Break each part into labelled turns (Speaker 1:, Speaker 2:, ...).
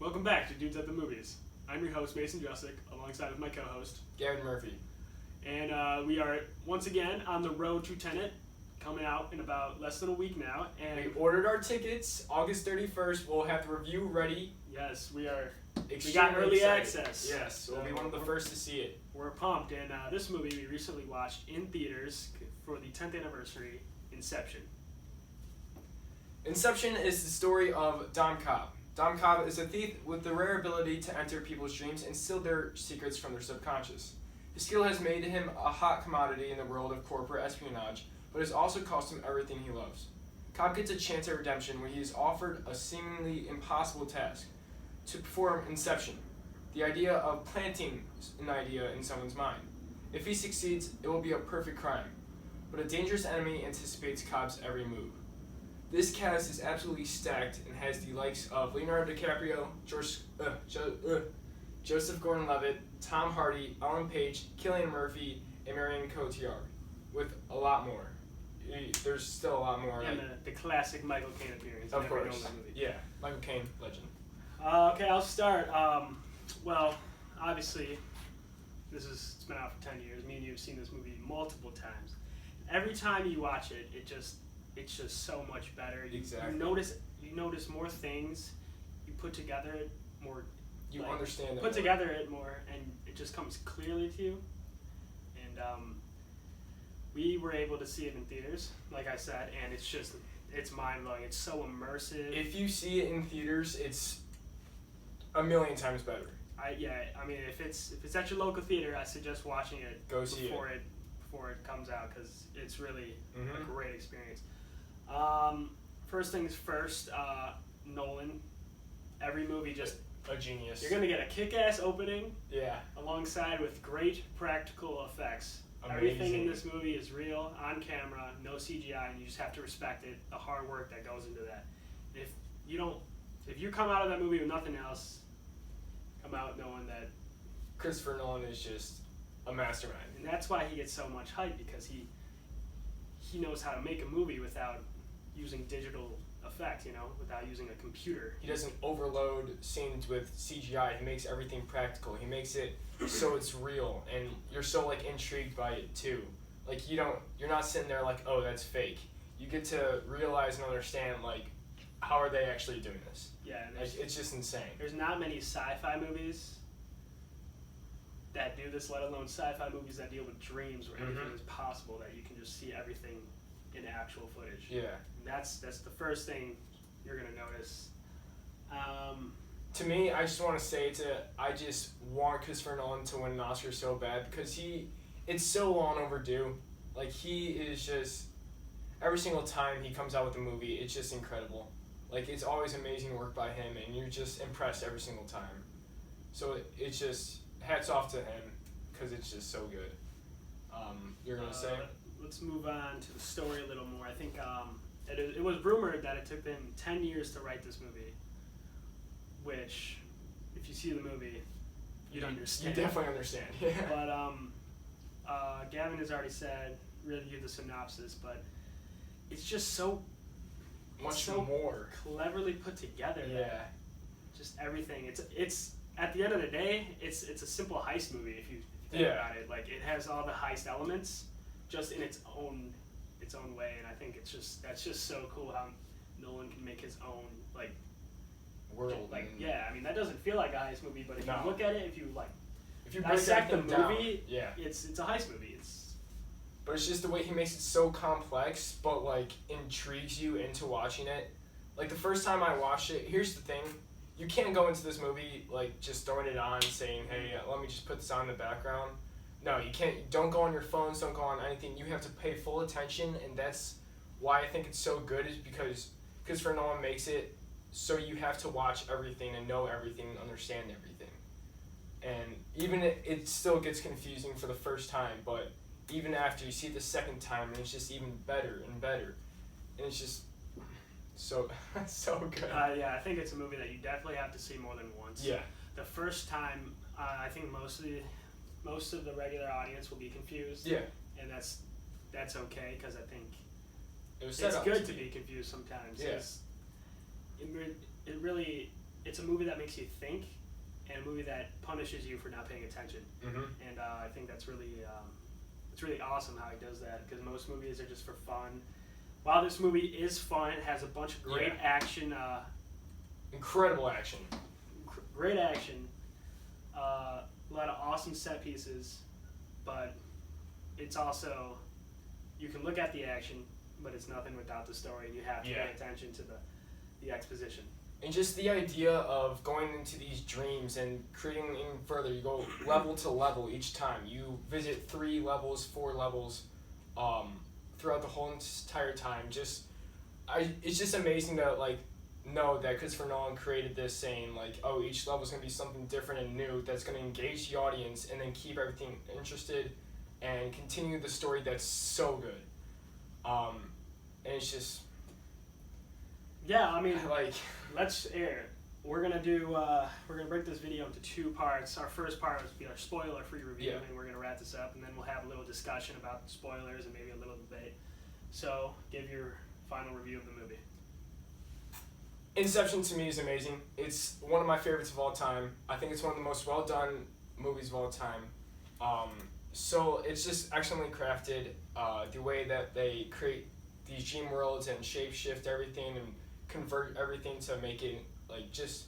Speaker 1: Welcome back to Dudes at the Movies. I'm your host, Mason Jusick, alongside with my co-host,
Speaker 2: Gavin Murphy.
Speaker 1: And we are once again on the road to Tenet, coming out in about less than a week now. And
Speaker 2: we ordered our tickets August 31st. We'll have the review ready.
Speaker 1: Yes, we are.
Speaker 2: Extremely
Speaker 1: we got early
Speaker 2: excited.
Speaker 1: access.
Speaker 2: Yes, we'll be one of the first to see it.
Speaker 1: We're pumped, and this movie we recently watched in theaters for the 10th anniversary, Inception.
Speaker 2: Inception is the story of Dom Cobb. Dom Cobb is a thief with the rare ability to enter people's dreams and steal their secrets from their subconscious. His skill has made him a hot commodity in the world of corporate espionage, but has also cost him everything he loves. Cobb gets a chance at redemption when he is offered a seemingly impossible task, to perform Inception, the idea of planting an idea in someone's mind. If he succeeds, it will be a perfect crime, but a dangerous enemy anticipates Cobb's every move. This cast is absolutely stacked and has the likes of Leonardo DiCaprio, Joseph Gordon-Levitt, Tom Hardy, Ellen Page, Cillian Murphy, and Marion Cotillard, with a lot more. There's still a lot more.
Speaker 1: And the classic Michael Caine appearance.
Speaker 2: Of course.
Speaker 1: Movie.
Speaker 2: Yeah, Michael Caine, legend.
Speaker 1: Okay, I'll start. Well, obviously, it's been out for 10 years. Me and you have seen this movie multiple times. Every time you watch it, it's just so much better.
Speaker 2: Exactly.
Speaker 1: You notice more things. You put together it more.
Speaker 2: You understand it.
Speaker 1: Put together it more, and it just comes clearly to you. And we were able to see it in theaters, like I said, and it's mind blowing. It's so immersive.
Speaker 2: If you see it in theaters, it's a million times better.
Speaker 1: I mean, if it's at your local theater, I suggest watching it before it comes out, because it's really a great experience. First things first, Nolan. Every movie just
Speaker 2: a genius.
Speaker 1: You're gonna get a kick-ass opening.
Speaker 2: Yeah.
Speaker 1: Alongside with great practical effects.
Speaker 2: Amazing.
Speaker 1: Everything in this movie is real, on camera, no CGI, and you just have to respect it. The hard work that goes into that. If you come out of that movie with nothing else, come out knowing that
Speaker 2: Christopher Nolan is just a mastermind.
Speaker 1: And that's why he gets so much hype, because he knows how to make a movie without using digital effects, without using a computer.
Speaker 2: He doesn't overload scenes with CGI. He makes everything practical. He makes it so it's real, and you're so intrigued by it too. You're not sitting there like, oh, that's fake. You get to realize and understand how are they actually doing this?
Speaker 1: Yeah,
Speaker 2: it's just insane.
Speaker 1: There's not many sci-fi movies that do this, let alone sci-fi movies that deal with dreams where everything is possible, that you can just see everything in actual footage.
Speaker 2: Yeah.
Speaker 1: And that's the first thing you're gonna notice.
Speaker 2: To me, I just want to say I just want Christopher Nolan to win an Oscar so bad, because it's so long overdue. He is just, every single time he comes out with a movie, it's just incredible. It's always amazing work by him, and you're just impressed every single time. So it's just, hats off to him, because it's just so good. You're going to say?
Speaker 1: Let's move on to the story a little more. I think it was rumored that it took them 10 years to write this movie, which, if you see the movie, you'd understand.
Speaker 2: You definitely understand, yeah.
Speaker 1: But Gavin has already said, really give the synopsis, but it's just so
Speaker 2: more
Speaker 1: cleverly put together.
Speaker 2: Yeah.
Speaker 1: Just everything. It's at the end of the day, it's a simple heist movie if you think about it. It has all the heist elements, just in its own way, and I think that's just so cool how Nolan can make his own
Speaker 2: world.
Speaker 1: That doesn't feel like a heist movie, but if you look at it, if you
Speaker 2: dissect
Speaker 1: the movie,
Speaker 2: down,
Speaker 1: it's a heist movie.
Speaker 2: But it's just the way he makes it so complex, but intrigues you into watching it. The first time I watched it, here's the thing. You can't go into this movie just throwing it on, saying, hey, let me just put this on in the background. No, you can't. Don't go on your phones, don't go on anything. You have to pay full attention, and that's why I think it's so good, is because Christopher Nolan makes it so you have to watch everything and know everything and understand everything. And even it still gets confusing for the first time, but even after you see it the second time, it's just even better and better. And it's just so good.
Speaker 1: Yeah, I think it's a movie that you definitely have to see more than once.
Speaker 2: Yeah.
Speaker 1: The first time, I think most of the regular audience will be confused.
Speaker 2: Yeah.
Speaker 1: And that's okay, because I think
Speaker 2: it's
Speaker 1: good to be confused sometimes.
Speaker 2: Yeah.
Speaker 1: It really it's a movie that makes you think, and a movie that punishes you for not paying attention.
Speaker 2: Mm-hmm.
Speaker 1: And I think that's really it's really awesome how he does that, because most movies are just for fun. While this movie is fun, it has a bunch of great action.
Speaker 2: Incredible action.
Speaker 1: Great action. A lot of awesome set pieces, but it's also, you can look at the action, but it's nothing without the story, and you have to pay attention to the exposition.
Speaker 2: And just the idea of going into these dreams and creating even further, you go level to level each time. You visit 3 levels, 4 levels, throughout the whole entire time. It's just amazing to know that Christopher Nolan created this, saying oh, each level is gonna be something different and new that's gonna engage the audience and then keep everything interested and continue the story that's so good. And it's just
Speaker 1: let's air. We're gonna break this video into 2 parts. Our first part will be our spoiler-free review, and we're gonna wrap this up, and then we'll have a little discussion about the spoilers and maybe a little debate. So, give your final review of the movie.
Speaker 2: Inception to me is amazing. It's one of my favorites of all time. I think it's one of the most well-done movies of all time. So it's just excellently crafted. The way that they create these dream worlds and shape-shift everything and convert everything to make it just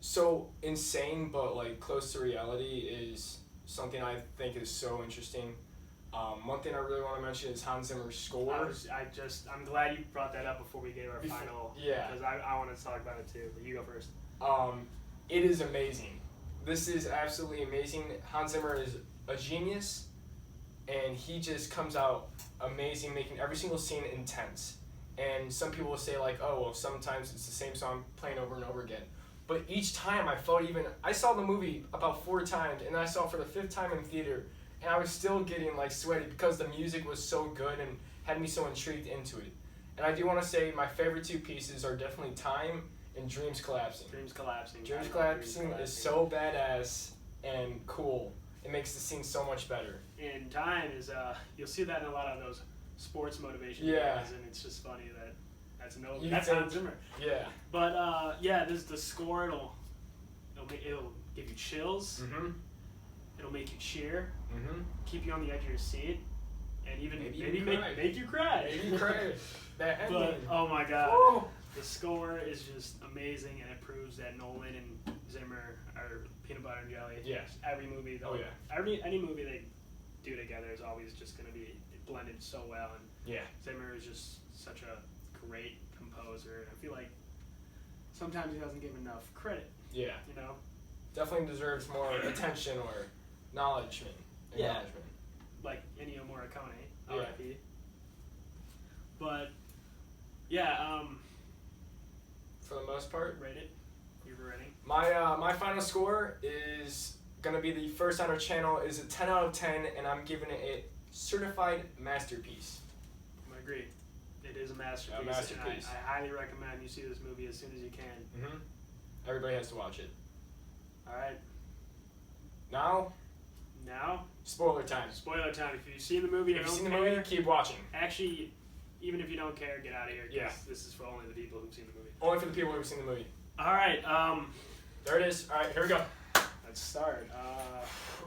Speaker 2: so insane but close to reality is something I think is so interesting. One thing I really want to mention is Hans Zimmer's score.
Speaker 1: I'm glad you brought that up before we gave our final.
Speaker 2: Yeah.
Speaker 1: Because I want to talk about it too, but you go first.
Speaker 2: It is amazing. This is absolutely amazing. Hans Zimmer is a genius, and he just comes out amazing, making every single scene intense. And some people will say oh, well, sometimes it's the same song playing over and over again. But each time I saw the movie about 4 times, and I saw it for the 5th time in theater, and I was still getting sweaty because the music was so good and had me so intrigued into it. And I do want to say my favorite 2 pieces are definitely Time and Dreams Collapsing.
Speaker 1: Dreams Collapsing
Speaker 2: is so badass and cool. It makes the scene so much better.
Speaker 1: And Time is you'll see that in a lot of those sports motivation videos, and it's just funny that that's Hans Zimmer.
Speaker 2: Yeah.
Speaker 1: But there's the score. It'll give you chills.
Speaker 2: Mm-hmm.
Speaker 1: It'll make you cheer.
Speaker 2: Mm-hmm.
Speaker 1: Keep you on the edge of your seat, and even maybe make you cry.
Speaker 2: Maybe you cry. That ending.
Speaker 1: But oh my God,
Speaker 2: woo! The
Speaker 1: score is just amazing, and it proves that Nolan and Zimmer are peanut butter and jelly.
Speaker 2: Yes.
Speaker 1: Every movie, any movie they do together is always just going to be blended so well, and Zimmer is just such a great composer, and I feel like sometimes he doesn't give enough credit.
Speaker 2: Yeah. Definitely deserves more attention or acknowledgement.
Speaker 1: Like Ennio Morricone,
Speaker 2: Yeah.
Speaker 1: R.I.P. But
Speaker 2: for the most part,
Speaker 1: rate it. You were rating.
Speaker 2: My final score is gonna be the first on our channel is a 10 out of 10, and I'm giving it a certified masterpiece.
Speaker 1: I agree. It is a masterpiece. And I highly recommend you see this movie as soon as you can.
Speaker 2: Mm-hmm. Everybody has to watch it.
Speaker 1: All right.
Speaker 2: Now. Spoiler time.
Speaker 1: Spoiler time. If you've seen the movie,
Speaker 2: keep watching.
Speaker 1: Actually, even if you don't care, get out of here. Yeah. This is for only the people who've seen the movie.
Speaker 2: Only for the people who've seen the movie.
Speaker 1: All right.
Speaker 2: There it is. All right, here we go.
Speaker 1: Let's start.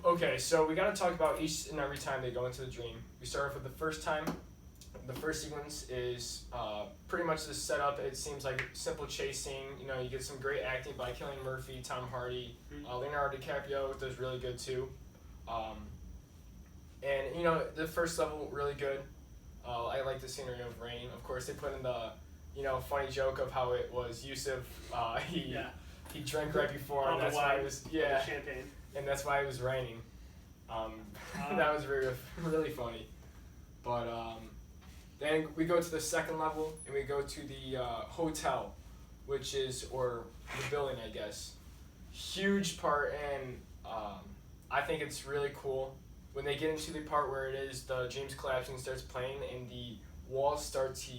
Speaker 2: Okay, so we got to talk about each and every time they go into the dream. We start off with the first time. The first sequence is pretty much the setup. It seems like simple chasing. You get some great acting by Cillian Murphy, Tom Hardy, Leonardo DiCaprio does really good too. And the first level really good. I like the scenery of rain. Of course, they put in the funny joke of how it was Yusuf. He drank right before, and that's why it was
Speaker 1: champagne,
Speaker 2: and that's why it was raining. That was really funny. But then we go to the second level, and we go to the hotel, or the building, I guess. Huge part, and I think it's really cool when they get into the part where it is the Dreams Collapsing starts playing, and the walls start to,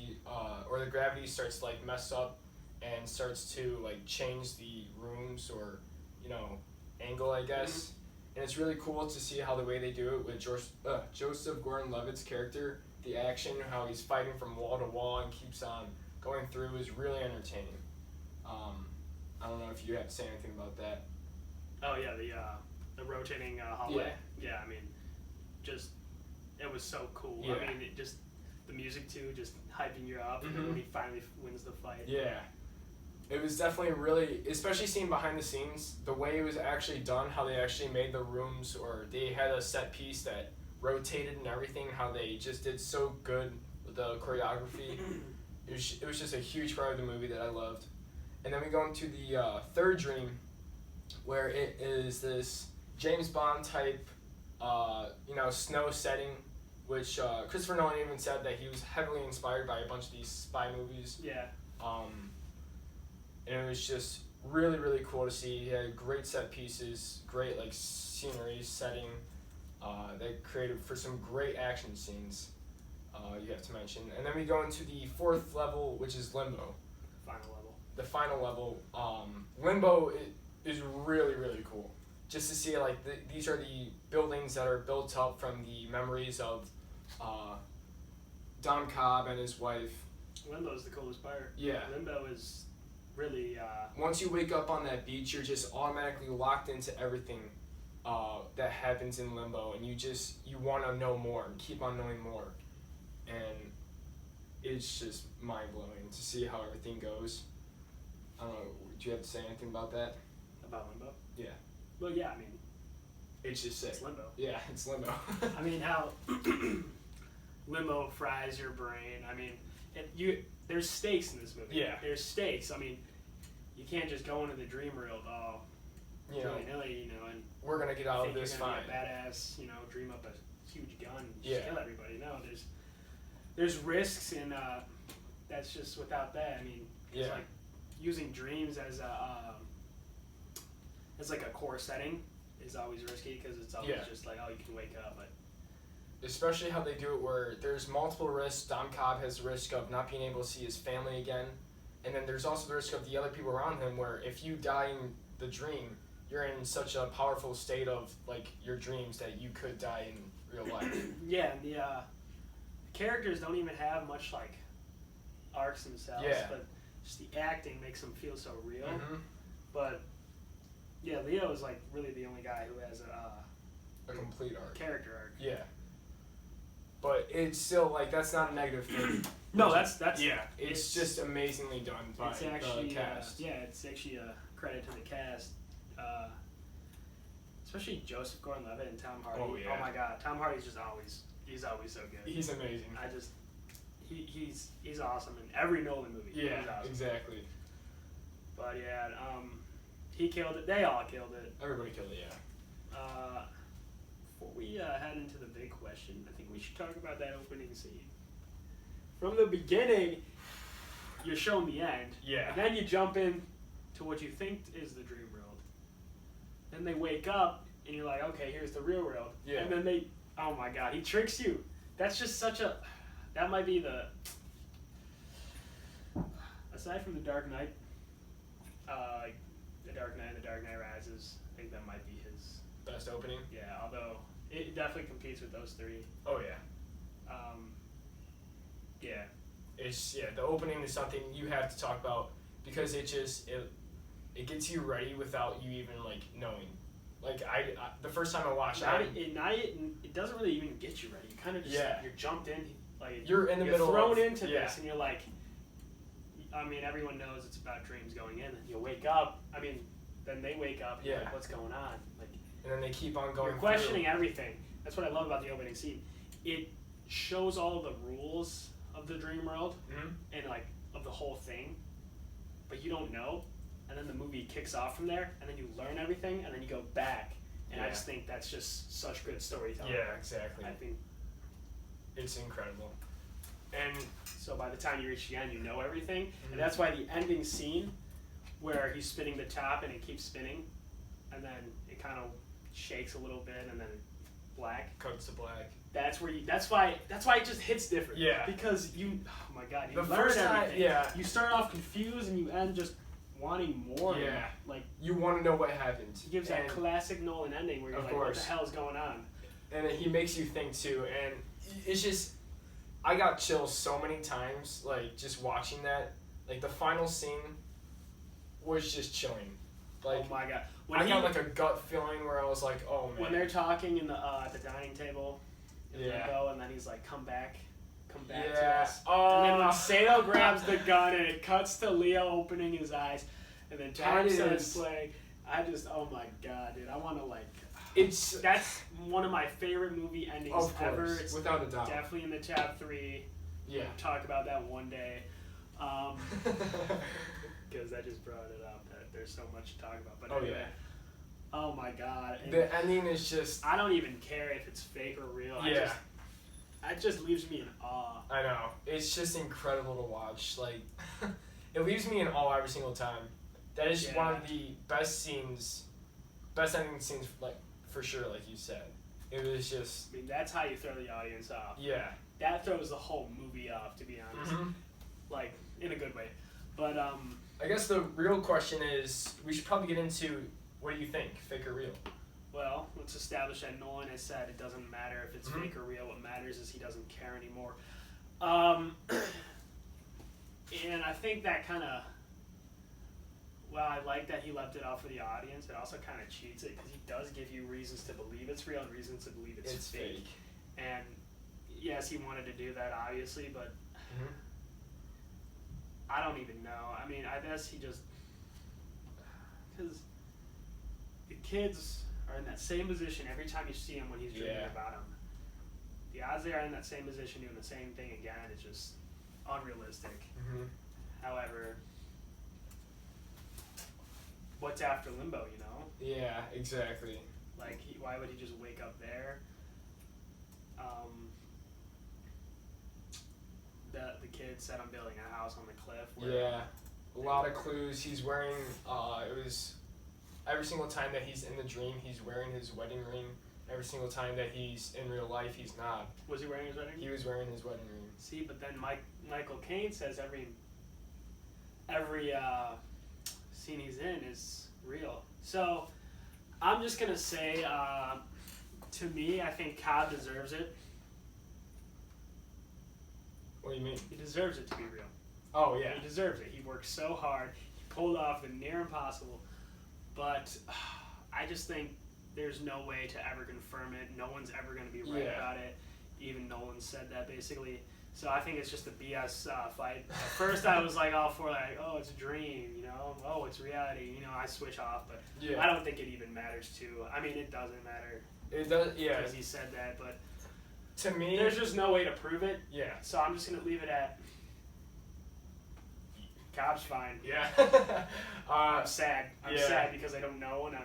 Speaker 2: or the gravity starts to mess up, and starts to change the rooms or angle, I guess. And it's really cool to see how the way they do it with Joseph Gordon-Levitt's character, the action, how he's fighting from wall to wall and keeps on going through is really entertaining. I don't know if you have to say anything about that.
Speaker 1: Oh yeah, the rotating hallway. Yeah, I mean, just it was so cool.
Speaker 2: Yeah.
Speaker 1: I mean, the music too, just hyping you up, and then when he finally wins the fight.
Speaker 2: Yeah. It was definitely really, especially seeing behind the scenes, the way it was actually done, how they actually made the rooms, or they had a set piece that rotated and everything, how they just did so good with the choreography. It was just a huge part of the movie that I loved. And then we go into the third dream, where it is this James Bond type, snow setting, which Christopher Nolan even said that he was heavily inspired by a bunch of these spy movies.
Speaker 1: Yeah.
Speaker 2: And it was just really, really cool to see. He had great set pieces, great like scenery setting. They created for some great action scenes. You have to mention, and then we go into the fourth level, which is Limbo.
Speaker 1: Final level.
Speaker 2: The final level. Limbo is really, really cool. Just to see like these are the buildings that are built up from the memories of Dom Cobb and his wife.
Speaker 1: Limbo is the coolest part.
Speaker 2: Yeah.
Speaker 1: Limbo is really.
Speaker 2: Once you wake up on that beach, you're just automatically locked into everything that happens in Limbo, and you want to know more and keep on knowing more, and it's just mind blowing to see how everything goes. I don't know. Do you have to say anything about that?
Speaker 1: About Limbo?
Speaker 2: Yeah.
Speaker 1: Well, yeah. I mean,
Speaker 2: it's just sick.
Speaker 1: It's Limbo.
Speaker 2: Yeah, it's Limbo.
Speaker 1: I mean, how Limbo fries your brain. I mean, there's stakes in this movie.
Speaker 2: Yeah.
Speaker 1: There's stakes. I mean, you can't just go into the dream world, willy-nilly, and
Speaker 2: we're gonna get out of this
Speaker 1: you're gonna
Speaker 2: fine.
Speaker 1: Be a badass, dream up a huge gun and
Speaker 2: Yeah.
Speaker 1: kill everybody. No, there's risks, and that's just without that. I mean, it's like using dreams as like a core setting is always risky because it's always just like, oh, you can wake up, but.
Speaker 2: Especially how they do it where there's multiple risks. Dom Cobb has the risk of not being able to see his family again. And then there's also the risk of the other people around him where if you die in the dream, you're in such a powerful state of like your dreams that you could die in real life.
Speaker 1: Yeah, and the characters don't even have much like arcs themselves, but just the acting makes them feel so real.
Speaker 2: Mm-hmm.
Speaker 1: But yeah, Leo is like really the only guy who has a
Speaker 2: complete arc.
Speaker 1: Character arc.
Speaker 2: Yeah. But it's still like that's not a negative thing.
Speaker 1: No, that's
Speaker 2: it's just amazingly done by the cast.
Speaker 1: It's actually a credit to the cast, especially Joseph Gordon-Levitt and Tom Hardy.
Speaker 2: Oh yeah.
Speaker 1: Oh my God, Tom Hardy's he's always so good.
Speaker 2: He's amazing.
Speaker 1: He's awesome in every Nolan movie.
Speaker 2: Yeah,
Speaker 1: he's awesome.
Speaker 2: Exactly.
Speaker 1: But yeah, he killed it. They all killed it.
Speaker 2: Everybody killed it. Yeah.
Speaker 1: Before we head into the big question, I think we should talk about that opening scene. From the beginning, you're shown the end.
Speaker 2: Yeah.
Speaker 1: And then you jump in to what you think is the dream world. Then they wake up, and you're like, okay, here's the real world.
Speaker 2: Yeah.
Speaker 1: And then oh my God, he tricks you. That's just that might be aside from The Dark Knight, The Dark Knight Rises, I think that might be his
Speaker 2: best opening.
Speaker 1: Yeah, although it definitely competes with those three.
Speaker 2: Oh yeah.
Speaker 1: Yeah.
Speaker 2: The opening is something you have to talk about because it gets you ready without you even like knowing. Like I the first time I watched
Speaker 1: it doesn't really even get you ready. You kind of just you're jumped in, like
Speaker 2: you're in the middle,
Speaker 1: thrown into this, and you're like, I mean, everyone knows it's about dreams going in, and you wake up. I mean, then they wake up. And you're like, what's going on? Like,
Speaker 2: and then they keep on going.
Speaker 1: You're questioning everything. That's what I love about the opening scene. It shows all of the rules of the dream world and like of the whole thing, but you don't know. And then the movie kicks off from there, and then you learn everything, and then you go back. And I just think that's just such good storytelling.
Speaker 2: Yeah, exactly.
Speaker 1: I think
Speaker 2: it's incredible. And
Speaker 1: so by the time you reach the end, you know everything. And that's why the ending scene, where he's spinning the top and it keeps spinning, and then it kind of shakes a little bit, and then black.
Speaker 2: Cuts to black.
Speaker 1: That's why it just hits different.
Speaker 2: Yeah.
Speaker 1: Because oh my God, you
Speaker 2: the
Speaker 1: learn
Speaker 2: first time,
Speaker 1: everything. You start off confused and you end just wanting more.
Speaker 2: Yeah.
Speaker 1: Like
Speaker 2: you want to know what happened.
Speaker 1: He gives that classic Nolan ending where you're like, what the hell is going on?
Speaker 2: And he makes you think too, and it's just, I got chills so many times, like just watching that, like the final scene. was just chilling. Like,
Speaker 1: oh my god!
Speaker 2: I got like a gut feeling where I was like, oh man.
Speaker 1: When they're talking in the dining table,
Speaker 2: yeah.
Speaker 1: Limbo, and then he's like, come back
Speaker 2: yeah.
Speaker 1: to us. And then when Sato grabs the gun and it cuts to Leo opening his eyes, and then Jack starts playing. Oh my god, dude! I want to like. That's one of my favorite movie endings ever. It's
Speaker 2: without a doubt.
Speaker 1: Definitely in the top 3.
Speaker 2: Yeah.
Speaker 1: We'll talk about that one day. Because I just brought it up that there's so much to talk about. But anyway,
Speaker 2: yeah.
Speaker 1: Oh my god. And
Speaker 2: the ending is just.
Speaker 1: I don't even care if it's fake or real.
Speaker 2: Yeah.
Speaker 1: It just leaves me in awe.
Speaker 2: I know. It's just incredible to watch. Like, it leaves me in awe every single time. That is one of the best ending scenes, like, for sure, like you said. It was just...
Speaker 1: I mean, that's how you throw the audience off.
Speaker 2: Yeah.
Speaker 1: That throws the whole movie off, to be honest.
Speaker 2: Mm-hmm.
Speaker 1: Like, in a good way. But,
Speaker 2: I guess the real question is, we should probably get into, what do you think, fake or real?
Speaker 1: Well, let's establish that Nolan has said it doesn't matter if it's fake or real. What matters is he doesn't care anymore. And I think that kind of... Well, I like that he left it out for the audience. It also kind of cheats it because he does give you reasons to believe it's real and reasons to believe it's fake. And yes, he wanted to do that, obviously, but I don't even know. I mean, I guess he just... Because the kids are in that same position every time you see him when he's dreaming about him. The odds they are in that same position doing the same thing again is just unrealistic.
Speaker 2: Mm-hmm.
Speaker 1: However... What's after Limbo, you know?
Speaker 2: Yeah, exactly.
Speaker 1: Like, why would he just wake up there? The kid said I'm building a house on the cliff.
Speaker 2: Yeah, a lot of clues. He's wearing, it was every single time that he's in the dream, he's wearing his wedding ring. Every single time that he's in real life, he's not.
Speaker 1: Was he wearing his wedding ring?
Speaker 2: He was wearing his wedding ring.
Speaker 1: See, but then Michael Caine says every scene he's in is real. So I'm just gonna say, to me, I think Cobb deserves it.
Speaker 2: What do you mean?
Speaker 1: He deserves it to be real.
Speaker 2: Oh yeah.
Speaker 1: He deserves it. He worked so hard. He pulled off the near impossible. But I just think there's no way to ever confirm it. No one's ever gonna be right about it. Even Nolan said that basically. So I think it's just a BS fight. At first I was like all for like, oh, it's a dream, you know, oh, it's reality, you know, I switch off, but I don't think it even matters too. I mean, it doesn't matter.
Speaker 2: It does, yeah.
Speaker 1: Because he said that, but
Speaker 2: to me,
Speaker 1: there's just no way to prove it.
Speaker 2: Yeah.
Speaker 1: So I'm just gonna leave it at Cobb's fine.
Speaker 2: Yeah.
Speaker 1: I'm sad. I'm sad because I don't know, and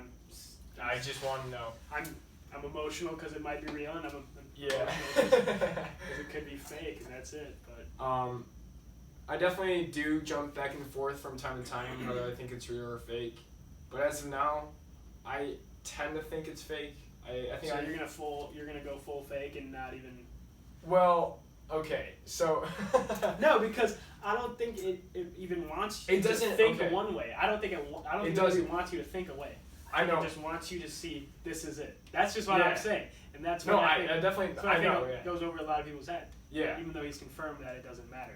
Speaker 2: I just want to know.
Speaker 1: I'm emotional because it might be real, and I'm
Speaker 2: emotional
Speaker 1: because it could be fake, and that's it. But
Speaker 2: I definitely do jump back and forth from time to time whether I think it's real or fake. But as of now, I tend to think it's fake. I think
Speaker 1: so you're gonna go full fake and not even.
Speaker 2: Well, okay, so.
Speaker 1: No, because I don't think it even wants you
Speaker 2: to
Speaker 1: think one way. I don't think it doesn't want you to think away.
Speaker 2: I know.
Speaker 1: It just wants you to see this is it. That's just what I'm saying, and that's what
Speaker 2: I definitely. I know.
Speaker 1: It goes over a lot of people's head.
Speaker 2: Yeah.
Speaker 1: Even though he's confirmed that it doesn't matter.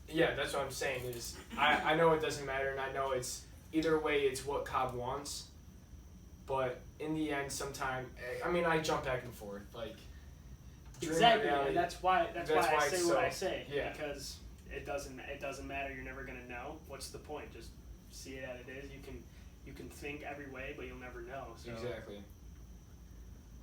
Speaker 2: Yeah, that's what I'm saying. Is I know it doesn't matter, and I know it's either way. It's what Cobb wants, but in the end, I mean, I jump back and forth like.
Speaker 1: Exactly, reality, and that's why I say what I say.
Speaker 2: Yeah.
Speaker 1: Because it doesn't matter. You're never gonna know. What's the point? Just see it as it is. You can think every way, but you'll never know. So.
Speaker 2: Exactly.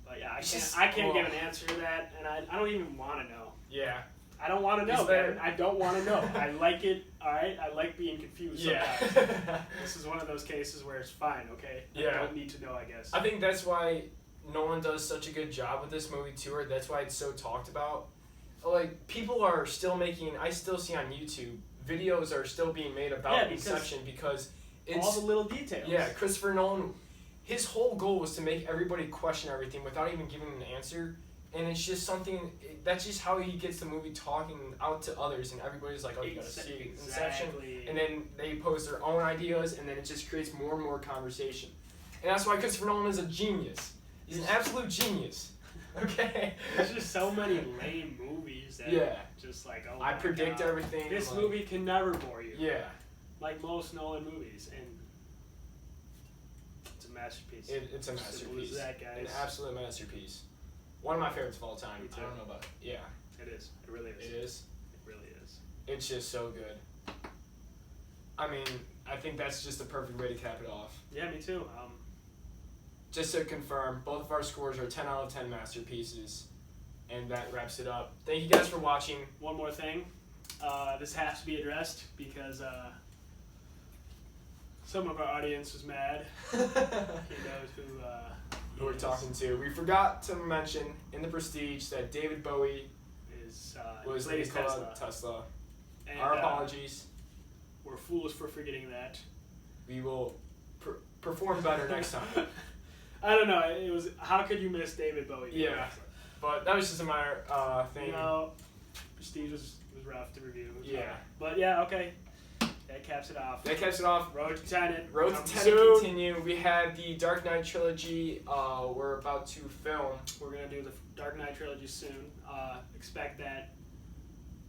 Speaker 1: But yeah, I can't give an answer to that, and I don't even want to know.
Speaker 2: Yeah.
Speaker 1: I don't want to know, man. I don't want to know. I like it, alright? I like being confused sometimes. This is one of those cases where it's fine, okay?
Speaker 2: Yeah.
Speaker 1: I don't need to know, I guess.
Speaker 2: I think that's why Nolan does such a good job with this movie, too, or that's why it's so talked about. Like, people are still I still see on YouTube, videos are still being made about Inception because it's...
Speaker 1: all the little details.
Speaker 2: Yeah, Christopher Nolan, his whole goal was to make everybody question everything without even giving an answer. And it's just something, that's just how he gets the movie talking out to others, and everybody's like, oh, you gotta see Inception. And then they pose their own ideas, and then it just creates more and more conversation. And that's why Christopher Nolan is a genius. He's an absolute genius. Okay?
Speaker 1: There's just so many lame movies that just like,
Speaker 2: I predict everything.
Speaker 1: This movie can never bore you.
Speaker 2: Yeah.
Speaker 1: Like most Nolan movies. And masterpiece.
Speaker 2: It's a masterpiece.
Speaker 1: That, guys.
Speaker 2: An absolute masterpiece. One of my favorites of all time.
Speaker 1: Me too.
Speaker 2: I don't know about it. Yeah.
Speaker 1: It is. It really is.
Speaker 2: It is?
Speaker 1: It really is.
Speaker 2: It's just so good. I mean, I think that's just the perfect way to cap it off.
Speaker 1: Yeah, me too.
Speaker 2: Just to confirm, both of our scores are 10 out of 10 masterpieces. And that wraps it up. Thank you guys for watching.
Speaker 1: One more thing. This has to be addressed because some of our audience was mad. He knows who
Speaker 2: we're talking to. We forgot to mention in the Prestige that David Bowie was Nikola Tesla.
Speaker 1: And,
Speaker 2: our apologies.
Speaker 1: We're foolish for forgetting that.
Speaker 2: We will perform better next time.
Speaker 1: I don't know. It was, how could you miss David Bowie?
Speaker 2: Yeah, but that was just a minor thing.
Speaker 1: No, Prestige was rough to review.
Speaker 2: Yeah.
Speaker 1: But yeah, okay. That caps it off. Road to Tenet.
Speaker 2: Road to Tenet continue. We have the Dark Knight trilogy. We're about to film.
Speaker 1: We're gonna do the Dark Knight trilogy soon. Expect that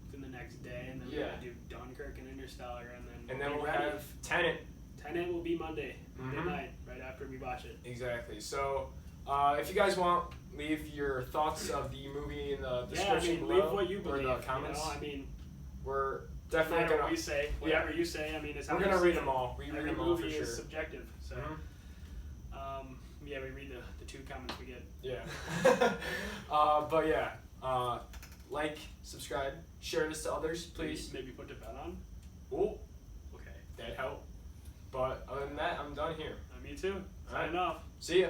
Speaker 1: within the next day, and then we're gonna do Dunkirk and Interstellar, and then
Speaker 2: we'll have Tenet.
Speaker 1: Tenet will be Monday night, right after we watch it.
Speaker 2: Exactly. So, if you guys want, leave your thoughts of the movie in the description below.
Speaker 1: Leave what you believe.
Speaker 2: Or the comments.
Speaker 1: You know, I mean,
Speaker 2: we're definitely gonna.
Speaker 1: What we say, whatever you say. I mean, it's
Speaker 2: we're gonna read them all. We read
Speaker 1: every
Speaker 2: them all
Speaker 1: movie
Speaker 2: for sure.
Speaker 1: is subjective. So, yeah, we read the 2 comments we get.
Speaker 2: Yeah. But yeah, like, subscribe, share this to others, please.
Speaker 1: Maybe put the bell on.
Speaker 2: Oh.
Speaker 1: Okay.
Speaker 2: That'd help. But other than that, I'm done here.
Speaker 1: Me too.
Speaker 2: All right.
Speaker 1: Signing off.
Speaker 2: See ya.